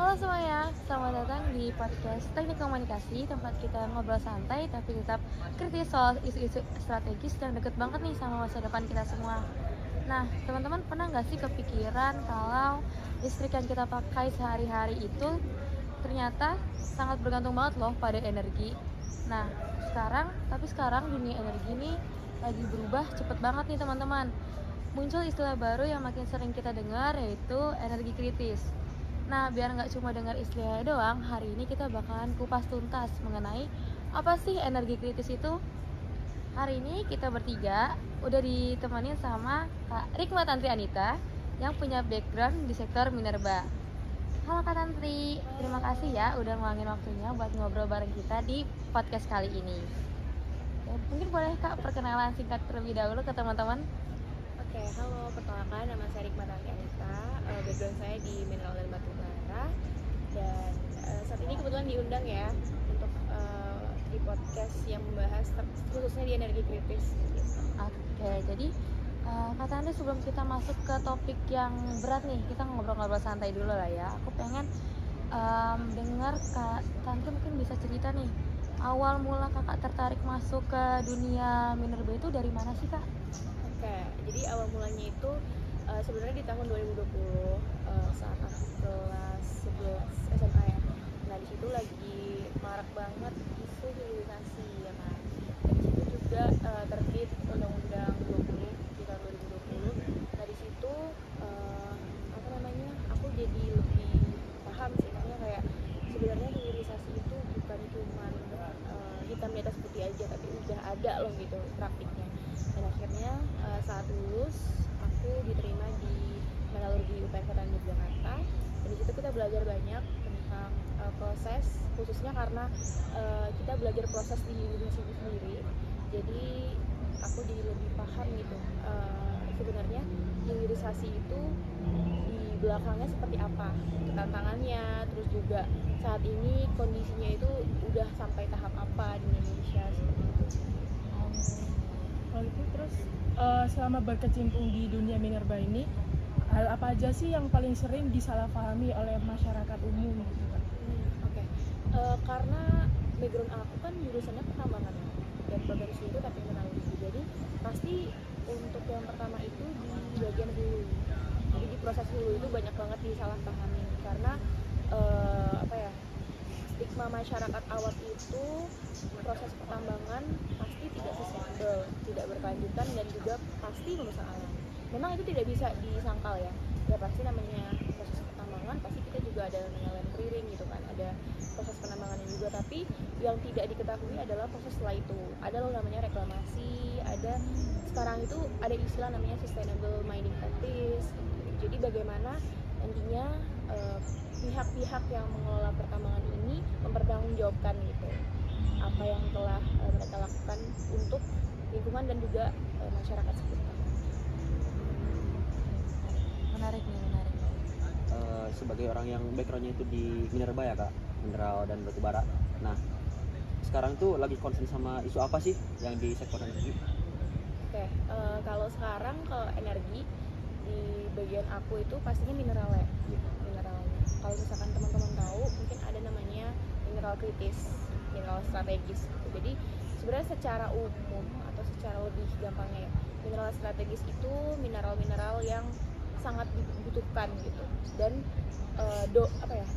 Halo semuanya, selamat datang di podcast Teknik Komunikasi, tempat kita ngobrol santai tapi tetap kritis soal isu-isu strategis dan deket banget nih sama masa depan kita semua. Nah, teman-teman pernah nggak sih kepikiran kalau listrik yang kita pakai sehari-hari itu ternyata sangat bergantung banget loh pada energi. Nah, sekarang dunia energi nih lagi berubah cepet banget nih teman-teman. Muncul istilah baru yang makin sering kita dengar, yaitu energi kritis. Nah, biar nggak cuma dengar istilahnya doang, hari ini kita bakalan kupas tuntas mengenai apa sih energi kritis itu. Hari ini kita bertiga udah ditemani sama Kak Rikma Tantri Anita yang punya background di sektor minerba. Halo Kak Tantri, terima kasih ya udah ngeluangin waktunya buat ngobrol bareng kita di podcast kali ini. Ya, mungkin boleh Kak perkenalan singkat terlebih dahulu ke teman-teman. Oke, halo, perkenalkan nama saya Rikma Anita. Background saya di mineral dan batu bara. Dan saat ini kebetulan diundang ya untuk di podcast yang membahas khususnya di energi kritis. Gitu. Oke, jadi Kak Tantri, sebelum kita masuk ke topik yang berat nih, kita ngobrol-ngobrol santai dulu lah ya. Aku pengen dengar Kak Tantri mungkin bisa cerita nih, awal mula kakak tertarik masuk ke dunia minerba itu dari mana sih Kak? Oke, jadi awal mulanya itu sebenarnya di tahun 2020 saat aku kelas 11 SMA ya. Nah, di situ lagi marak banget isu hilirisasi ya kan. Dan di situ juga terbit Undang-Undang 20 di tahun 2020. Nah, di situ apa namanya? Aku jadi lebih paham sih, maksudnya kayak sebenarnya hilirisasi itu bukan cuman hitam di atas putih aja, tapi udah ada loh gitu praktiknya. Dan akhirnya saat lulus aku diterima di metalurgi UPN Kota Yogyakarta, dan di situ kita belajar banyak tentang proses, khususnya karena kita belajar proses di hilirisasi itu sendiri. Jadi aku jadi lebih paham gitu sebenarnya hilirisasi itu di belakangnya seperti apa tantangannya, terus juga saat ini kondisinya itu udah sampai tahap apa di Indonesia seperti itu. Kalau itu terus selama berkecimpung di dunia minerba ini, hal apa aja sih yang paling sering disalahpahami oleh masyarakat umum gitu kan? Oke. Karena background aku kan jurusannya pertambangan ya, dan produksi itu tapi metalurgi. Jadi pasti untuk yang pertama itu di bagian hulu. Jadi di proses hulu itu banyak banget disalahpahami karena apa ya, stigma masyarakat awam itu proses pertambangan pasti tidak sustainable, tidak berkelanjutan, dan juga pasti merusak alam. Memang itu tidak bisa disangkal ya. Ya pasti namanya proses pertambangan pasti kita juga ada namanya land clearing gitu kan, ada proses penambangannya juga, tapi yang tidak diketahui adalah proses setelah itu. Ada loh namanya reklamasi, ada sekarang itu ada istilah namanya sustainable mining practice. Jadi bagaimana nantinya pihak-pihak yang mengelola pertambangan ini mempertanggungjawabkan gitu apa yang telah mereka lakukan untuk lingkungan dan juga masyarakat sekitar. Menarik nih, menarik. Sebagai orang yang backgroundnya itu di minerba ya Kak, mineral dan batu bara. Nah, sekarang tuh lagi concern sama isu apa sih yang di sektor energi? Oke, kalau sekarang kalau energi di bagian aku itu pastinya mineral ya. Mineralnya. Kalau misalkan teman-teman tahu, mungkin ada namanya mineral kritis, mineral strategis gitu. Jadi sebenarnya secara umum atau secara lebih gampangnya ya, mineral strategis itu mineral-mineral yang sangat dibutuhkan gitu, dan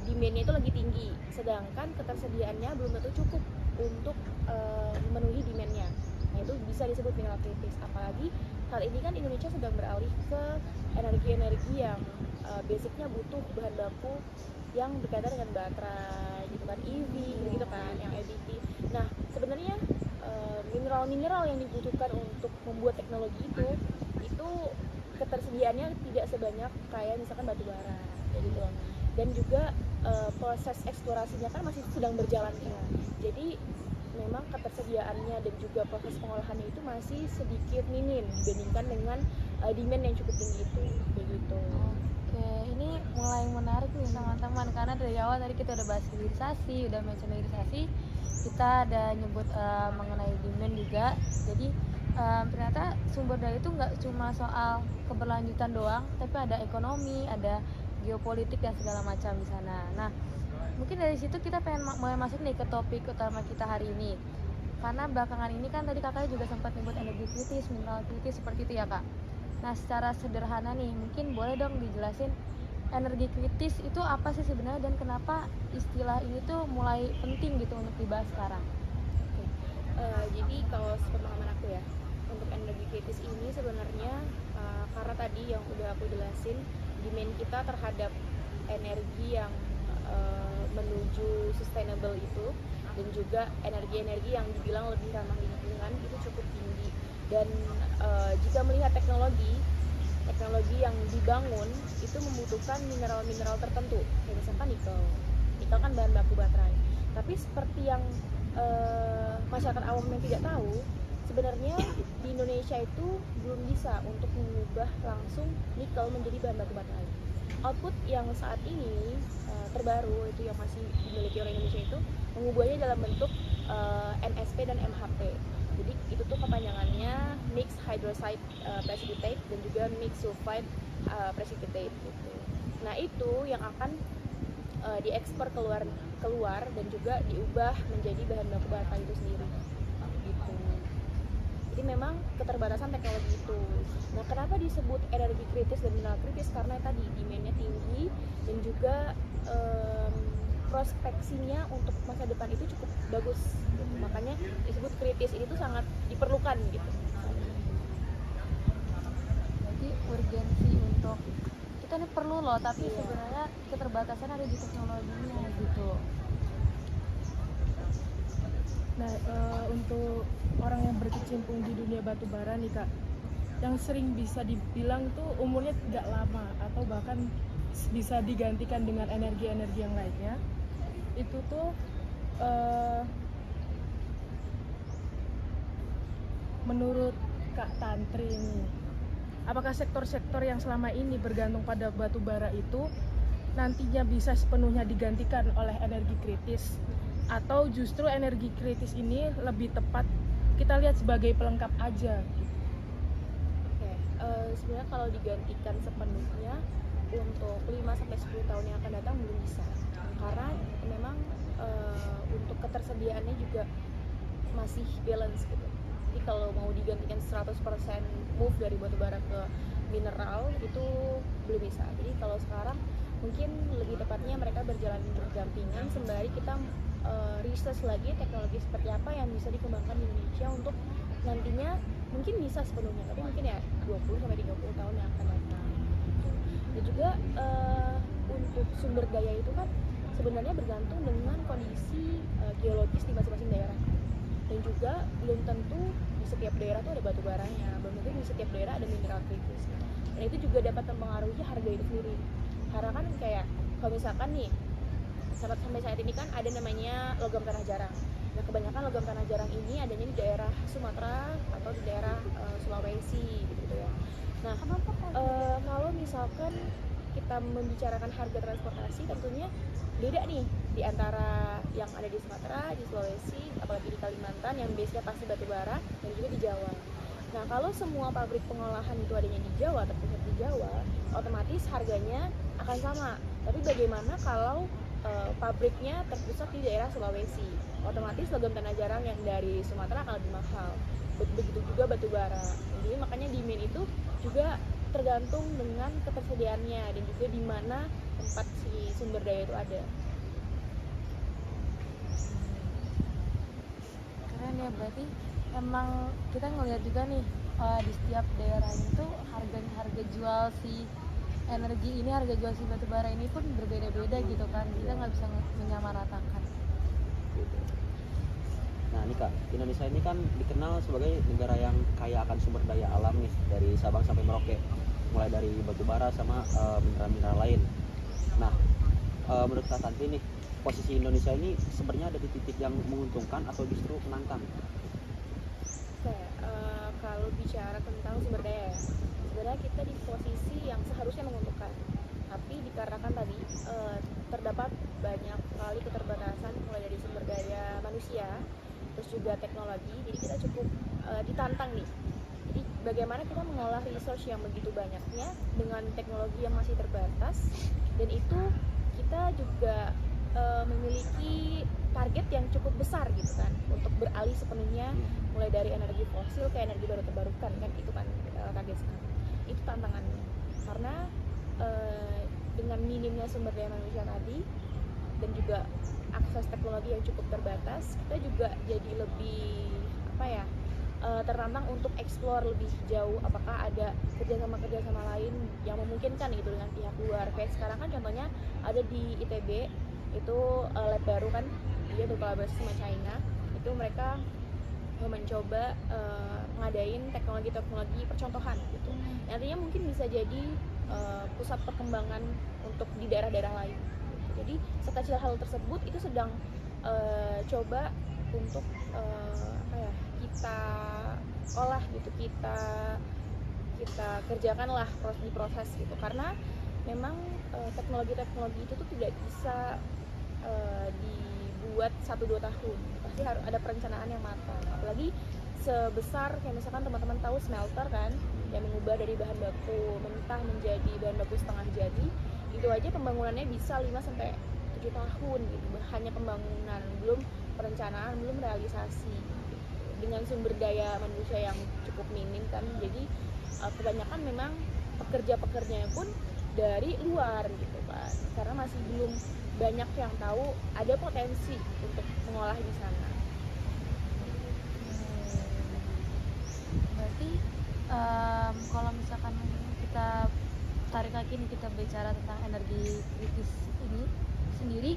demandnya itu lagi tinggi, sedangkan ketersediaannya belum tentu cukup untuk memenuhi demandnya. Nah, itu bisa disebut mineral kritis. Apalagi saat ini kan Indonesia sedang beralih ke energi-energi yang basicnya butuh bahan baku yang berkaitan dengan baterai gitu kan, EV gitu kan, yang EVT. Nah, sebenarnya mineral-mineral yang dibutuhkan untuk membuat teknologi itu ketersediaannya tidak sebanyak kayak misalkan batu bara kayak gitu. Dan juga proses eksplorasinya kan masih sedang berjalan ya. Jadi memang ketersediaannya dan juga proses pengolahannya itu masih sedikit minim dibandingkan dengan demand yang cukup tinggi itu begitu. Oke, ini mulai menarik nih teman-teman, karena dari awal tadi kita udah bahas hilirisasi, udah mention hilirisasi, kita ada nyebut mengenai demand juga. Jadi ternyata sumber daya itu nggak cuma soal keberlanjutan doang, tapi ada ekonomi, ada geopolitik dan segala macam di sana. Nah, mungkin dari situ kita pengen mulai masuk nih ke topik utama kita hari ini. Karena belakangan ini kan tadi kakaknya juga sempat nyebut energi kritis, mineral kritis seperti itu ya kak. Nah, secara sederhana nih, mungkin boleh dong dijelasin energi kritis itu apa sih sebenarnya dan kenapa istilah ini tuh mulai penting gitu untuk dibahas sekarang. Jadi kalau sepemahaman aku ya, untuk energi kritis ini sebenarnya karena tadi yang udah aku jelasin, demand kita terhadap energi yang menuju sustainable itu, dan juga energi-energi yang dibilang lebih ramah lingkungan itu cukup tinggi. Dan jika melihat teknologi yang dibangun itu membutuhkan mineral-mineral tertentu, kayak misalkan nikel kan bahan baku baterai. Tapi seperti yang masyarakat awam yang tidak tahu, sebenarnya di Indonesia itu belum bisa untuk mengubah langsung nikel menjadi bahan baku baterai. Output yang saat ini terbaru itu yang masih dimiliki oleh Indonesia itu mengubahnya dalam bentuk NSP dan MHP. Jadi itu tuh kepanjangannya mixed hydroxide precipitate dan juga mixed sulfide precipitate gitu. Nah itu yang akan diekspor keluar dan juga diubah menjadi bahan baku baterai itu sendiri gitu. Jadi memang keterbatasan teknologi itu. Nah kenapa disebut energi kritis dan mineral kritis? Karena tadi demandnya tinggi dan juga prospeksinya untuk masa depan itu cukup bagus gitu. Makanya disebut kritis, ini tuh sangat diperlukan gitu. Jadi urgensi untuk kita ini perlu loh, tapi sebenarnya keterbatasan ada di teknologinya gitu. Nah, untuk orang yang berkecimpung di dunia batu bara nih kak, yang sering bisa dibilang tuh umurnya tidak lama atau bahkan bisa digantikan dengan energi-energi yang lainnya, itu tuh menurut Kak Tantri ini, apakah sektor-sektor yang selama ini bergantung pada batu bara itu nantinya bisa sepenuhnya digantikan oleh energi kritis, atau justru energi kritis ini lebih tepat kita lihat sebagai pelengkap aja gitu? Sebenarnya kalau digantikan sepenuhnya untuk 5-10 tahun yang akan datang belum bisa, karena memang untuk ketersediaannya juga masih balance gitu. Jadi kalau mau digantikan 100% move dari batu bara ke mineral itu belum bisa. Jadi kalau sekarang mungkin lebih tepatnya mereka berjalan berdampingan sembari kita research lagi teknologi seperti apa yang bisa dikembangkan di Indonesia untuk nantinya mungkin bisa sepenuhnya, tapi mungkin ya 20-30 tahun yang akan datang gitu. Dan juga untuk sumber daya itu kan sebenarnya bergantung dengan kondisi geologis di masing-masing daerah, dan juga belum tentu di setiap daerah tuh ada batu baranya, belum tentu di setiap daerah ada mineral kritis, dan itu juga dapat mempengaruhi harga itu sendiri. Karena kan kayak kalau misalkan nih sampai saat ini kan ada namanya logam tanah jarang. Nah kebanyakan logam tanah jarang ini adanya di daerah Sumatera atau di daerah Sulawesi gitu ya. Nah kalau misalkan kita membicarakan harga transportasi, tentunya beda nih di antara yang ada di Sumatera, di Sulawesi, apalagi di Kalimantan yang biasanya pasti batu bara, dan juga di Jawa. Nah kalau semua pabrik pengolahan itu adanya di Jawa, terpusat di Jawa, otomatis harganya akan sama. Tapi bagaimana kalau pabriknya terpusat di daerah Sulawesi? Otomatis logam tanah jarang yang dari Sumatera akan lebih mahal. Begitu juga batu bara. Jadi makanya demand itu juga tergantung dengan ketersediaannya dan juga di mana tempat si sumber daya itu ada. Keren ya, berarti emang kita ngelihat juga nih di setiap daerah itu harga jual si energi ini, harga jual si batu bara ini pun berbeda-beda gitu kan, kita nggak bisa menyamaratakan. Nah nih kak, Indonesia ini kan dikenal sebagai negara yang kaya akan sumber daya alam nih, dari Sabang sampai Merauke, mulai dari batu bara sama mineral-mineral lain. Nah menurut Kak Tantri nih, posisi Indonesia ini sebenarnya ada di titik yang menguntungkan atau justru menantang? Kalau bicara tentang sumber daya, sebenarnya kita di posisi yang seharusnya menguntungkan, tapi dikarenakan tadi terdapat banyak sekali keterbatasan mulai dari sumber daya manusia, terus juga teknologi, jadi kita cukup ditantang nih. Jadi bagaimana kita mengolah resource yang begitu banyaknya dengan teknologi yang masih terbatas, dan itu kita juga memiliki target yang cukup besar gitu kan untuk beralih sepenuhnya mulai dari energi fosil ke energi baru terbarukan kan, itu kan target sekarang. Itu tantangannya karena dengan minimnya sumber daya manusia tadi dan juga akses teknologi yang cukup terbatas, kita juga jadi lebih tertantang untuk explore lebih jauh apakah ada kerjasama lain yang memungkinkan gitu dengan pihak luar. Kayak sekarang kan contohnya ada di ITB itu lab baru kan, dia berkolaborasi sama China, itu mereka mencoba ngadain teknologi percontohan gitu. Nantinya mungkin bisa jadi pusat perkembangan untuk di daerah-daerah lain gitu. Jadi sekecil hal tersebut itu sedang coba untuk kita olah gitu, kita kerjakan lah di proses gitu, karena memang teknologi itu tuh tidak bisa dibuat 1-2 tahun, pasti harus ada perencanaan yang matang. Apalagi sebesar kayak misalkan teman-teman tahu smelter kan, yang mengubah dari bahan baku mentah menjadi bahan baku setengah jadi, itu aja pembangunannya bisa 5-7 tahun gitu, hanya pembangunan, belum perencanaan, belum realisasi dengan sumber daya manusia yang cukup minim kan. Jadi kebanyakan memang pekerja-pekerjanya pun dari luar gitu kan, karena masih belum banyak yang tahu ada potensi untuk mengolah di sana. Berarti kalau misalkan kita tarik lagi nih, kita bicara tentang energi kritis ini sendiri,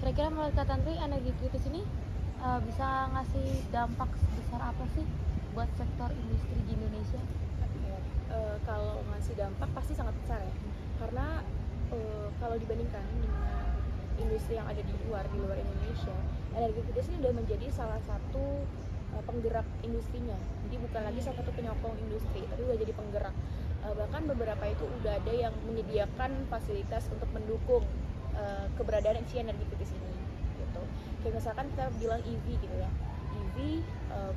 kira-kira menurut Kak Tantri energi kritis ini bisa ngasih dampak sebesar apa sih buat sektor industri di Indonesia? Kalau ngasih dampak pasti sangat besar ya, karena kalau dibandingkan dengan industri yang ada di luar Indonesia, energi kritis ini sudah menjadi salah satu penggerak industrinya. Jadi bukan lagi salah satu penyokong industri, tapi sudah jadi penggerak. Bahkan beberapa itu udah ada yang menyediakan fasilitas untuk mendukung keberadaan si energi kritis ini gitu. Kayak misalkan kita bilang EV gitu ya, EV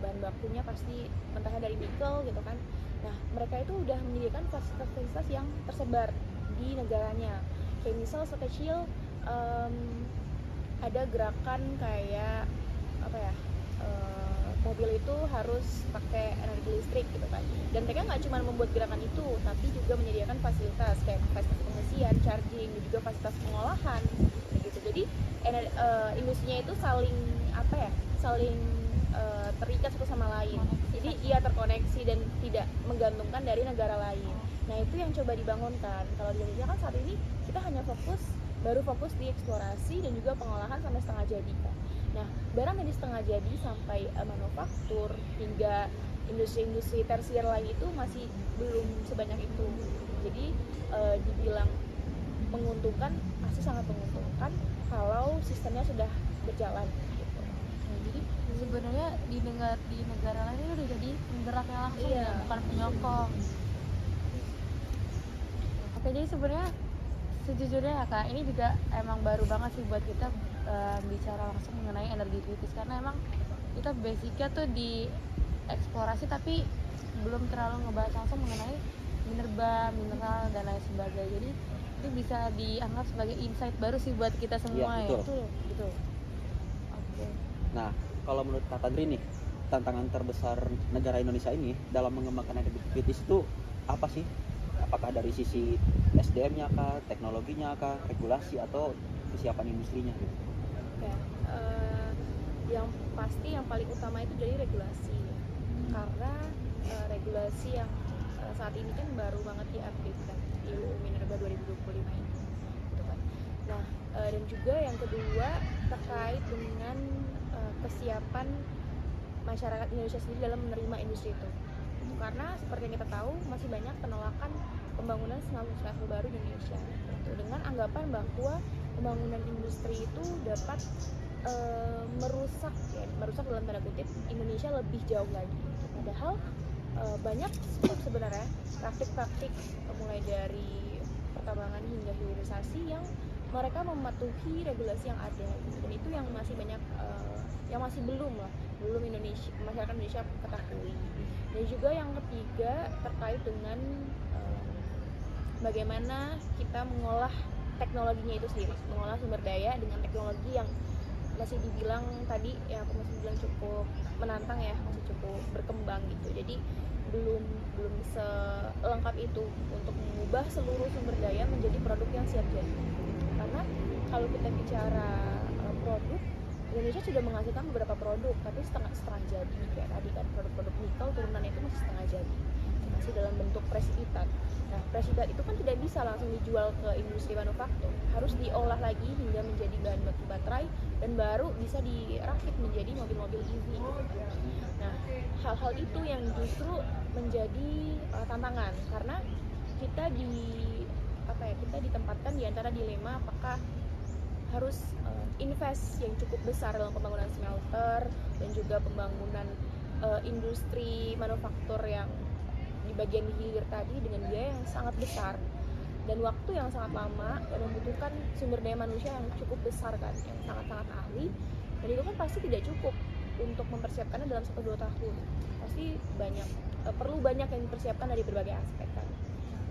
bahan bakunya pasti mentahnya dari nikel gitu kan. Nah, mereka itu udah menyediakan fasilitas yang tersebar di negaranya. Kayak misal sekecil ada gerakan kayak mobil itu harus pakai energi listrik gitu kan. Dan mereka nggak cuma membuat gerakan itu, tapi juga menyediakan fasilitas kayak fasilitas pengisian, charging, dan juga fasilitas pengolahan gitu. Jadi industrinya itu saling terikat satu sama lain. Jadi ia terkoneksi dan tidak menggantungkan dari negara lain. Nah, itu yang coba dibangunkan. Kalau di Indonesia kan saat ini kita hanya baru fokus di eksplorasi dan juga pengolahan sampai setengah jadi kan. Nah, barang dari setengah jadi sampai manufaktur hingga industri-industri tersier lain itu masih belum sebanyak itu. Jadi dibilang menguntungkan, pasti sangat menguntungkan kalau sistemnya sudah berjalan gitu. Nah, jadi sebenarnya di negara lain itu udah jadi penggeraknya langsung Iya. ya, bukan penyokong. Oke, jadi sebenarnya sejujurnya ya Kak, ini juga emang baru banget sih buat kita bicara langsung mengenai energi kritis, karena emang kita basicnya tuh di eksplorasi tapi belum terlalu ngebahas langsung mengenai mineral dan lain sebagainya. Jadi itu bisa dianggap sebagai insight baru sih buat kita semua. Iya, ya. Betul. Oke. Nah, kalau menurut Kak Tantri nih, tantangan terbesar negara Indonesia ini dalam mengembangkan energi kritis itu apa sih? Apakah dari sisi SDM-nya kah, teknologinya kah, regulasi atau kesiapan industrinya gitu? Ya, yang pasti yang paling utama itu dari regulasi ya. Karena regulasi yang saat ini kan baru banget diupdate kan di UU Minerba 2025 ini gitu kan. Nah, dan juga yang kedua terkait dengan kesiapan masyarakat Indonesia sendiri dalam menerima industri itu. Karena seperti yang kita tahu masih banyak penolakan pembangunan smelter baru di Indonesia gitu, dengan anggapan bahwa pembangunan industri itu dapat merusak dalam tanda kutip Indonesia lebih jauh lagi gitu. Padahal banyak sebenarnya praktik-praktik mulai dari pertambangan hingga hilirisasi yang mereka mematuhi regulasi yang ada gitu. Dan itu yang masih banyak yang masih belum lah belum masyarakat Indonesia ketahui. Dan juga yang ketiga terkait dengan bagaimana kita mengolah teknologinya itu sendiri, mengolah sumber daya dengan teknologi yang masih dibilang tadi ya, aku masih bilang cukup menantang ya, masih cukup berkembang gitu. Jadi belum selengkap itu untuk mengubah seluruh sumber daya menjadi produk yang siap jadi. Karena kalau kita bicara produk, Indonesia sudah menghasilkan beberapa produk, tapi setengah jadi. Kayak tadi kan produk-produk nikel turunannya itu masih setengah jadi, masih dalam bentuk presipitat. Nah, presipitat itu kan tidak bisa langsung dijual ke industri manufaktur, harus diolah lagi hingga menjadi bahan baku baterai dan baru bisa dirakit menjadi mobil-mobil EV. Nah, hal-hal itu yang justru menjadi tantangan, karena kita kita ditempatkan di antara dilema apakah harus invest yang cukup besar dalam pembangunan smelter dan juga pembangunan industri manufaktur yang di bagian hilir tadi dengan biaya yang sangat besar dan waktu yang sangat lama dan membutuhkan sumber daya manusia yang cukup besar kan, yang sangat-sangat ahli, dan itu kan pasti tidak cukup untuk mempersiapkannya dalam 1-2 tahun. Pasti perlu banyak yang dipersiapkan dari berbagai aspek kan.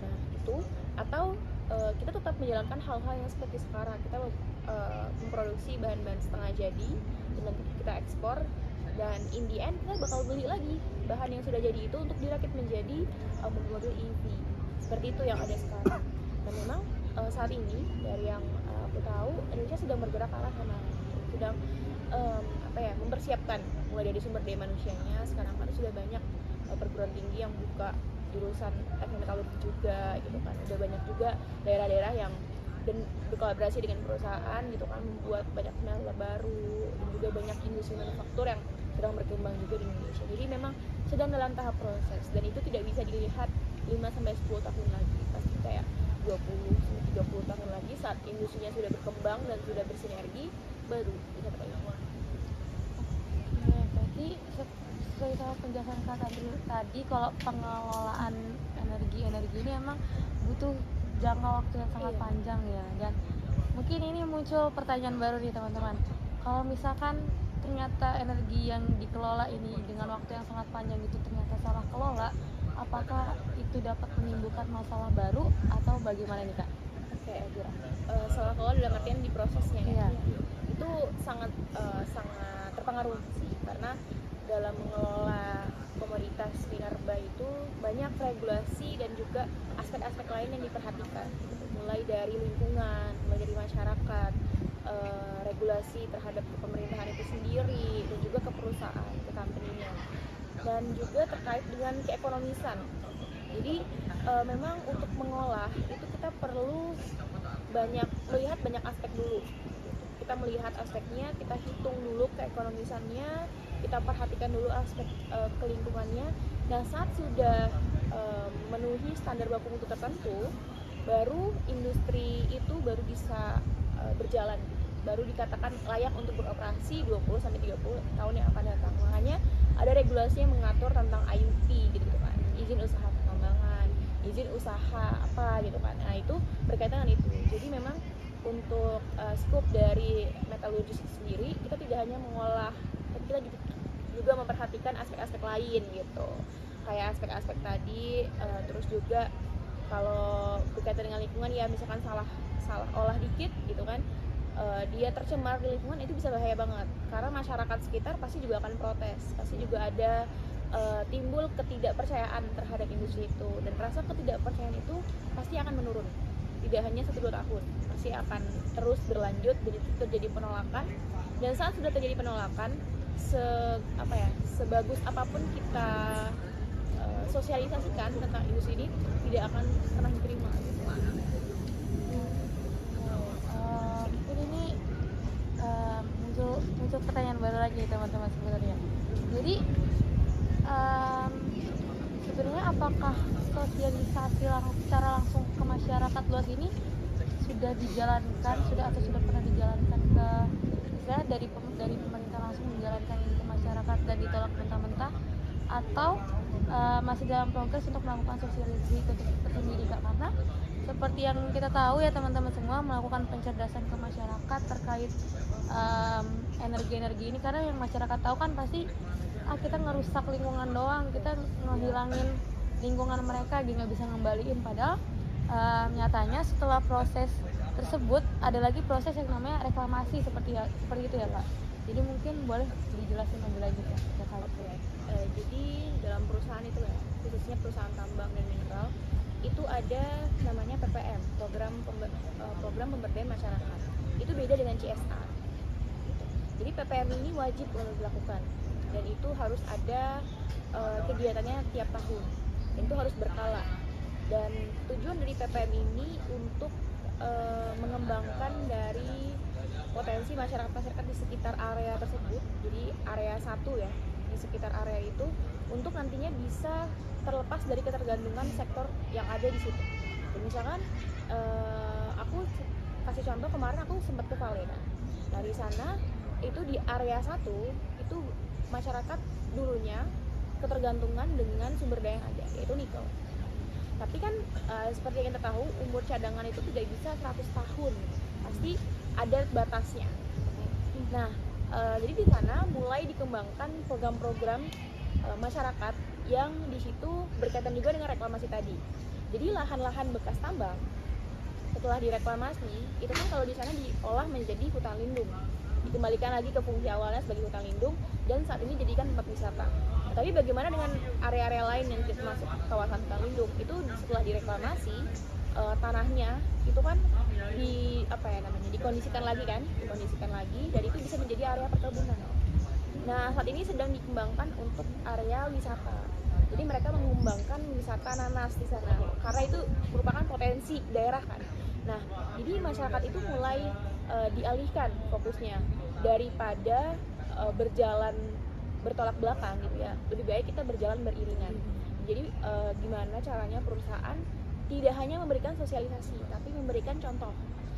Nah itu, atau kita tetap menjalankan hal-hal yang seperti sekarang, kita memproduksi bahan-bahan setengah jadi dan nanti kita ekspor, dan in the end kita bakal beli lagi bahan yang sudah jadi itu untuk dirakit menjadi mobil-mobil EV. Seperti itu yang ada sekarang. Dan memang saat ini dari yang aku tahu, Indonesia sedang bergerak ke arah sana, sedang mempersiapkan mulai dari sumber daya manusianya. Sekarang kan sudah banyak perguruan tinggi yang buka jurusan teknik metalurgi juga gitu kan. Udah banyak juga daerah-daerah yang dan berkolaborasi dengan perusahaan gitu kan, membuat banyak smelter baru, dan juga banyak industri manufaktur yang sedang berkembang juga di Indonesia. Jadi memang sedang dalam tahap proses, dan itu tidak bisa dilihat 5-10 tahun lagi, pasti kayak 20-30 tahun lagi saat industrinya sudah berkembang dan sudah bersinergi, baru bisa terlihat. Nah, berarti sesuai sama penjelasan Kak tadi, kalau pengelolaan energi ini emang butuh jangka waktu yang sangat panjang ya. Dan mungkin ini muncul pertanyaan baru nih teman-teman, kalau misalkan ternyata energi yang dikelola ini dengan waktu yang sangat panjang itu ternyata salah kelola, apakah itu dapat menimbulkan masalah baru atau bagaimana nih Kak? Oke, salah kelola dalam artian di prosesnya ya. Iya. Itu sangat terpengaruh sih, karena dalam mengelola komoditas minerba itu banyak regulasi dan juga aspek-aspek lain yang diperhatikan, mulai dari lingkungan, mulai dari masyarakat, regulasi terhadap pemerintahan itu sendiri, dan juga ke perusahaan, ke company-nya, dan juga terkait dengan keekonomisan. Jadi memang untuk mengolah itu kita perlu melihat banyak aspek dulu. Kita melihat aspeknya, kita hitung dulu keekonomisannya, kita perhatikan dulu aspek kelingkungannya. Dan saat sudah memenuhi standar baku mutu tertentu, baru industri itu baru bisa berjalan, baru dikatakan layak untuk beroperasi 20-30 tahun yang akan datang. Makanya ada regulasi yang mengatur tentang IUP gitu kan, izin usaha pengembangan, izin usaha apa gitu kan. Nah itu berkaitan dengan itu. Jadi memang untuk scope dari metalurgi sendiri, kita tidak hanya mengolah, tapi kita juga memperhatikan aspek-aspek lain gitu, kayak aspek-aspek tadi. Terus juga kalau berkaitan dengan lingkungan ya, misalkan salah olah dikit gitu kan, dia tercemar di lingkungan, itu bisa bahaya banget, karena masyarakat sekitar pasti juga akan protes, pasti juga ada timbul ketidakpercayaan terhadap industri itu, dan rasa ketidakpercayaan itu pasti akan menurun, tidak hanya 1-2 tahun, pasti akan terus berlanjut, jadi terjadi penolakan. Dan saat sudah terjadi penolakan, sebagus apapun kita sosialisasikan tentang industri ini, tidak akan pernah diterima gitu. Mungkin ini muncul pertanyaan baru lagi teman-teman sebenarnya. Jadi sebenarnya apakah sosialisasi secara langsung ke masyarakat luas ini sudah dijalankan, sudah pernah dijalankan ke dari pemerintah langsung menjalankan ini ke masyarakat dan ditolak mentah-mentah, atau masih dalam progres untuk melakukan sosialisasi itu tersendiri Kak? Karena seperti yang kita tahu ya teman-teman semua, melakukan pencerdasan ke masyarakat terkait energi-energi ini, karena yang masyarakat tahu kan pasti kita ngerusak lingkungan doang, kita ngehilangin lingkungan mereka, dia nggak bisa ngembaliin, padahal nyatanya setelah proses tersebut ada lagi proses yang namanya reklamasi seperti itu ya Kak. Jadi mungkin boleh dijelasin lebih lanjut ya Kak. Jadi dalam perusahaan itu ya, khususnya perusahaan tambang dan mineral, itu ada namanya PPM, program pemberdayaan masyarakat. Itu beda dengan CSR. Gitu. Jadi PPM ini wajib dilakukan dan itu harus ada kegiatannya tiap tahun. Dan itu harus berkala. Dan tujuan dari PPM ini untuk mengembangkan dari potensi masyarakat di sekitar area tersebut. Jadi area 1 ya, di sekitar area itu, untuk nantinya bisa terlepas dari ketergantungan sektor yang ada di situ. Jadi misalkan aku kasih contoh, kemarin aku sempat ke Valena. Dari sana itu di area 1 itu masyarakat dulunya ketergantungan dengan sumber daya yang ada, yaitu nikel. Tapi kan seperti yang kita tahu, umur cadangan itu tidak bisa 100 tahun, pasti ada batasnya. Nah, jadi di sana mulai dikembangkan program-program masyarakat yang di situ berkaitan juga dengan reklamasi tadi. Jadi lahan-lahan bekas tambang setelah direklamasi itu kan kalau di sana diolah menjadi hutan lindung, dikembalikan lagi ke fungsi awalnya sebagai hutan lindung, dan saat ini dijadikan tempat wisata. Tapi bagaimana dengan area-area lain yang masuk kawasan hutan lindung? Itu setelah direklamasi tanahnya itu kan dikondisikan lagi dan itu bisa menjadi area perkebunan. Nah, saat ini sedang dikembangkan untuk area wisata. Jadi mereka mengembangkan wisata nanas di sana karena itu merupakan potensi daerah kan. Nah, jadi masyarakat itu mulai dialihkan fokusnya daripada bertolak belakang gitu ya. Lebih baik kita berjalan beriringan. Jadi gimana caranya perusahaan tidak hanya memberikan sosialisasi tapi memberikan contoh.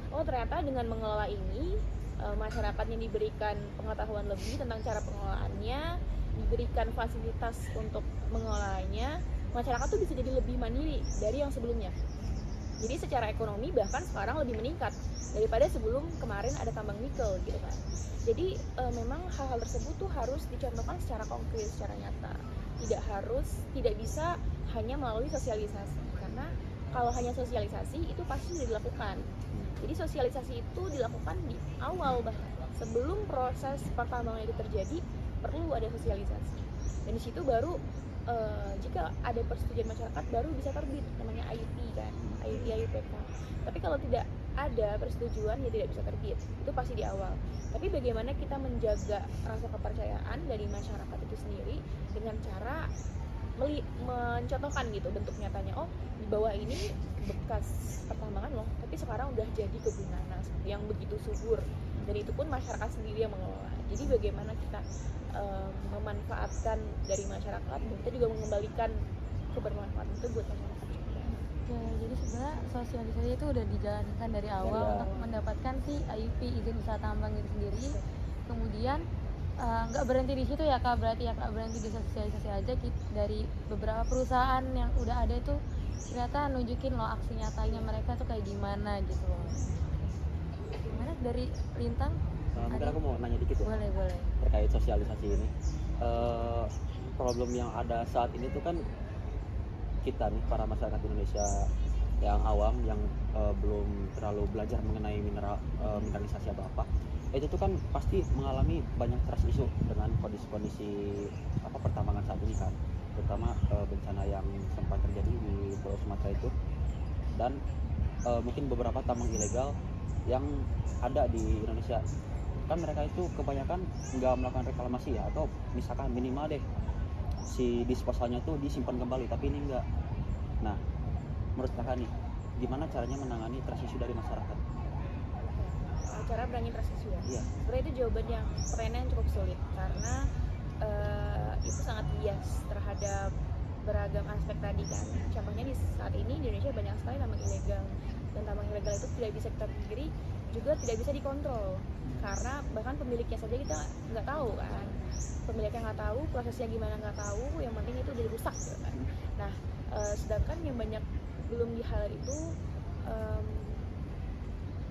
Oh, ternyata dengan mengelola ini masyarakatnya diberikan pengetahuan lebih tentang cara pengelolaannya, diberikan fasilitas untuk mengelolanya, masyarakat tuh bisa jadi lebih mandiri dari yang sebelumnya. Jadi secara ekonomi bahkan sekarang lebih meningkat daripada sebelum kemarin ada tambang nikel gitu kan. Jadi memang hal-hal tersebut tuh harus dicontohkan secara konkret, secara nyata. Tidak bisa hanya melalui sosialisasi, karena kalau hanya sosialisasi itu pasti sudah dilakukan. Jadi sosialisasi itu dilakukan di awal, bahkan sebelum proses pertambangan itu terjadi perlu ada sosialisasi. Dan di situ baru jika ada persetujuan masyarakat baru bisa terbit namanya IUP kan, IUPK. Tapi kalau tidak ada persetujuan ya tidak bisa terbit. Itu pasti di awal. Tapi bagaimana kita menjaga rasa kepercayaan dari masyarakat itu sendiri dengan cara mencontohkan gitu bentuk nyatanya. Oh, di bawah ini bekas pertambangan loh, tapi sekarang udah jadi kebun nanas yang begitu subur, dan itu pun masyarakat sendiri yang mengelola. Jadi bagaimana kita memanfaatkan dari masyarakat, dan kita juga mengembalikan kebermanfaatan itu buat masyarakat juga. Ya, jadi sebenarnya sosialisasi itu udah dijalankan dari awal untuk mendapatkan si IUP, izin usaha tambang itu sendiri. Kemudian nggak berhenti di situ ya Kak, berarti ya Kak, berhenti di sosialisasi aja. Dari beberapa perusahaan yang udah ada itu ternyata nunjukin loh aksi nyatanya mereka tuh kayak gimana gitu loh. Gimana dari Lintang? Mungkin aku mau nanya dikit ya. Boleh. Terkait sosialisasi ini. Problem yang ada saat ini tuh kan kita nih para masyarakat Indonesia yang awam, yang belum terlalu belajar mengenai mineralisasi atau apa, itu tuh kan pasti mengalami banyak trust issue dengan kondisi pertambangan saat ini kan, terutama bencana yang sempat terjadi di Pulau Sumatera itu, dan mungkin beberapa tambang ilegal yang ada di Indonesia. Kan mereka itu kebanyakan nggak melakukan reklamasi ya, atau misalkan minimal deh si disposalnya tuh disimpan kembali, tapi ini enggak. Nah, menurut kakak nih, gimana caranya menangani trust issue dari masyarakat? Cara berani trust issue ya? Iya. Sebenarnya itu pertanyaan yang cukup sulit, karena itu sangat bias terhadap beragam aspek tadi kan. Contohnya di saat ini di Indonesia banyak sekali tambang ilegal, dan tambang ilegal itu tidak bisa kita pungkiri juga tidak bisa dikontrol, karena bahkan pemiliknya saja kita nggak tahu kan, pemiliknya nggak tahu, prosesnya gimana nggak tahu, yang penting itu udah rusak gitu kan. Nah, sedangkan yang banyak belum di hal itu,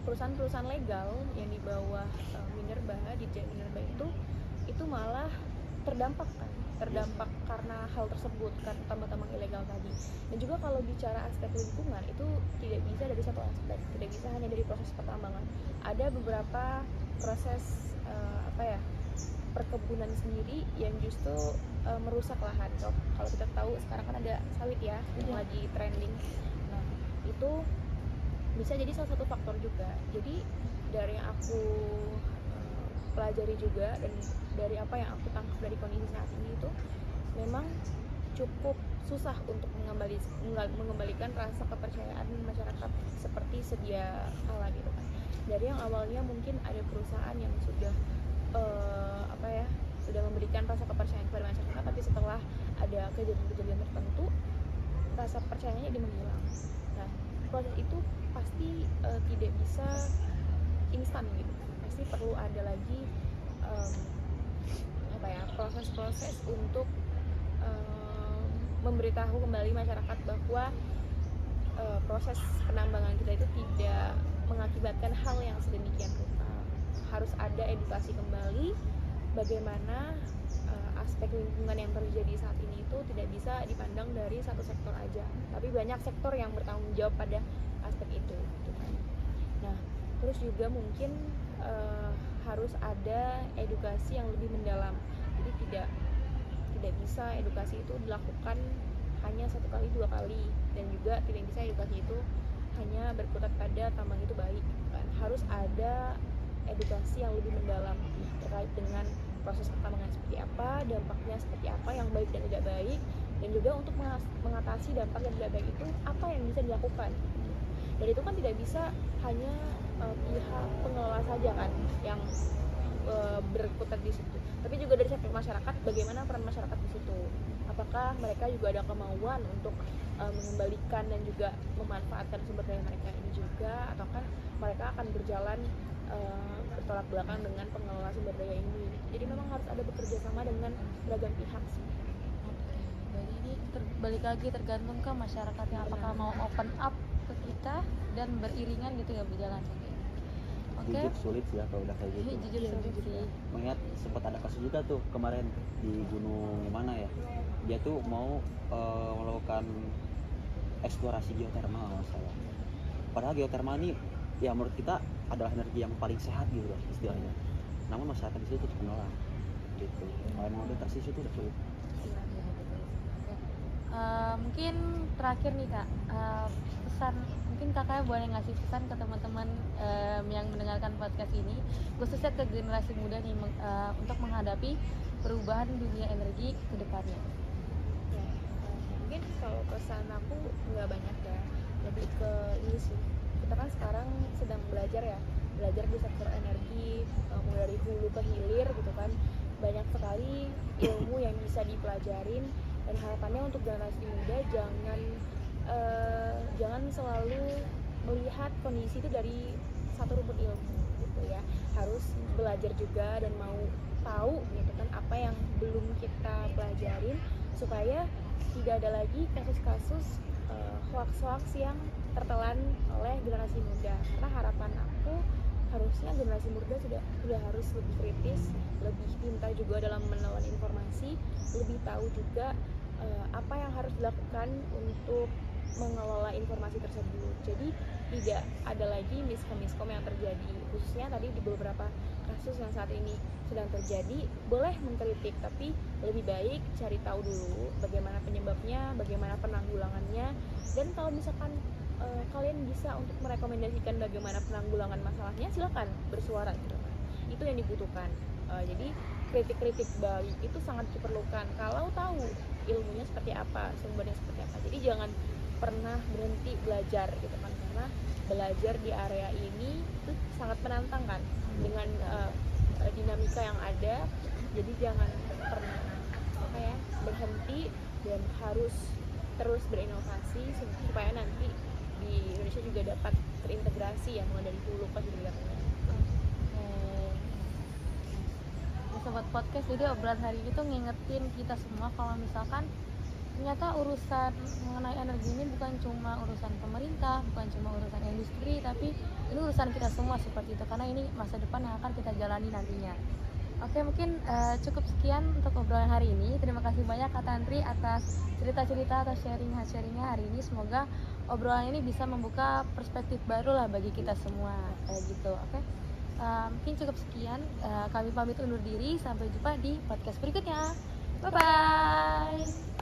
perusahaan-perusahaan legal yang di bawah Minerba, Dirjen Minerba itu malah terdampak karena hal tersebut, karena tambang-tambang ilegal tadi. Dan juga kalau bicara aspek lingkungan itu tidak bisa dari satu aspek, tidak bisa hanya dari proses pertambangan. Ada beberapa proses perkebunan sendiri yang justru merusak lahan. Kalau kita tahu sekarang kan ada sawit ya yang lagi trending. Nah, itu bisa jadi salah satu faktor juga. Jadi dari yang aku pelajari juga dan dari apa yang aku tangkap dari kondisi saat ini itu memang cukup susah untuk mengembalikan rasa kepercayaan masyarakat seperti sedia kala gitu kan. Dari yang awalnya mungkin ada perusahaan yang sudah sudah memberikan rasa kepercayaan kepada masyarakat, tapi setelah ada kejadian-kejadian tertentu rasa percayanya jadi menghilang. Nah, proses itu pasti tidak bisa instan gitu, pasti perlu ada lagi proses-proses untuk memberitahu kembali masyarakat bahwa proses penambangan kita itu tidak mengakibatkan hal yang sedemikian rupa. Harus ada edukasi kembali bagaimana aspek lingkungan yang terjadi saat ini itu tidak bisa dipandang dari satu sektor aja, tapi banyak sektor yang bertanggung jawab pada aspek itu gitu kan. Nah, terus juga mungkin harus ada edukasi yang lebih mendalam. Jadi tidak bisa edukasi itu dilakukan hanya 1 kali 2 kali, dan juga tidak bisa edukasi itu hanya berkutat pada tambang itu baik kan. Harus ada edukasi yang lebih mendalam terkait dengan proses pertambangan seperti apa, dampaknya seperti apa, yang baik dan tidak baik, dan juga untuk mengatasi dampak yang tidak baik itu apa yang bisa dilakukan. Dan itu kan tidak bisa hanya pihak pengelola saja kan yang berkutat di situ, tapi juga dari sektor masyarakat, bagaimana peran masyarakat di situ. Apakah mereka juga ada kemauan untuk mengembalikan dan juga memanfaatkan sumber daya mereka ini juga, ataukah mereka akan berjalan bertolak belakang dengan pengelola sumber daya ini. Jadi memang harus ada bekerja sama dengan beragam pihak sih. Jadi ini balik lagi tergantung ke masyarakatnya, apakah mau open up ke kita dan beriringan gitu ya berjalan. Jujur sulit sih ya kalau udah kayak gitu. Jujur sulit sih. Mengingat sempat ada kasus juga tuh kemarin di gunung mana ya, dia tuh mau melakukan eksplorasi geotermal masalah. Padahal geotermal ini ya menurut kita adalah energi yang paling sehat gitu loh istilahnya. Namun masyarakat di situ tetap menolak gitu. Kalau mau udah tersisi itu udah sulit. Mungkin terakhir nih Kak, pesan, mungkin kakak boleh ngasih pesan ke teman-teman yang mendengarkan podcast ini, khususnya ke generasi muda nih, untuk menghadapi perubahan dunia energi ke depannya. Ya, mungkin kalau pesan aku nggak banyak ya, lebih ke ini sih, kita kan sekarang sedang belajar di sektor energi, mulai dari hulu ke hilir gitu kan, banyak sekali ilmu yang bisa dipelajarin. Dan harapannya untuk generasi muda jangan selalu melihat kondisi itu dari satu rumpun ilmu gitu ya, harus belajar juga dan mau tahu gitu kan apa yang belum kita pelajarin, supaya tidak ada lagi kasus-kasus hoax-hoax yang tertelan oleh generasi muda. Karena harapan aku harusnya generasi muda sudah harus lebih kritis, lebih pintar juga dalam menelan informasi, lebih tahu juga apa yang harus dilakukan untuk mengelola informasi tersebut. Jadi tidak ada lagi miskom yang terjadi, khususnya tadi di beberapa kasus yang saat ini sedang terjadi. Boleh mengkritik, tapi lebih baik cari tahu dulu bagaimana penyebabnya, bagaimana penanggulangannya, dan kalau misalkan kalian bisa untuk merekomendasikan bagaimana penanggulangan masalahnya, silakan bersuara gitu. Itu yang dibutuhkan. Jadi kritik-kritik balik itu sangat diperlukan kalau tahu ilmunya seperti apa, sumbernya seperti apa. Jadi jangan pernah berhenti belajar gitu kan, karena belajar di area ini itu sangat menantang kan dengan dinamika yang ada. Jadi jangan pernah berhenti dan harus terus berinovasi supaya nanti di Indonesia juga dapat terintegrasi ya, mulai dari hulu ke hilirnya. Nah, sobat podcast, jadi obrolan hari ini tuh ngingetin kita semua kalau misalkan ternyata urusan mengenai energi ini bukan cuma urusan pemerintah, bukan cuma urusan industri, tapi ini urusan kita semua seperti itu, karena ini masa depan yang akan kita jalani nantinya. Oke, mungkin cukup sekian untuk obrolan hari ini. Terima kasih banyak Kak Tantri atas cerita-cerita atau sharingnya hari ini. Semoga obrolan ini bisa membuka perspektif baru lah bagi kita semua, kayak gitu. Oke, mungkin cukup sekian. Kami pamit undur diri. Sampai jumpa di podcast berikutnya. Bye bye.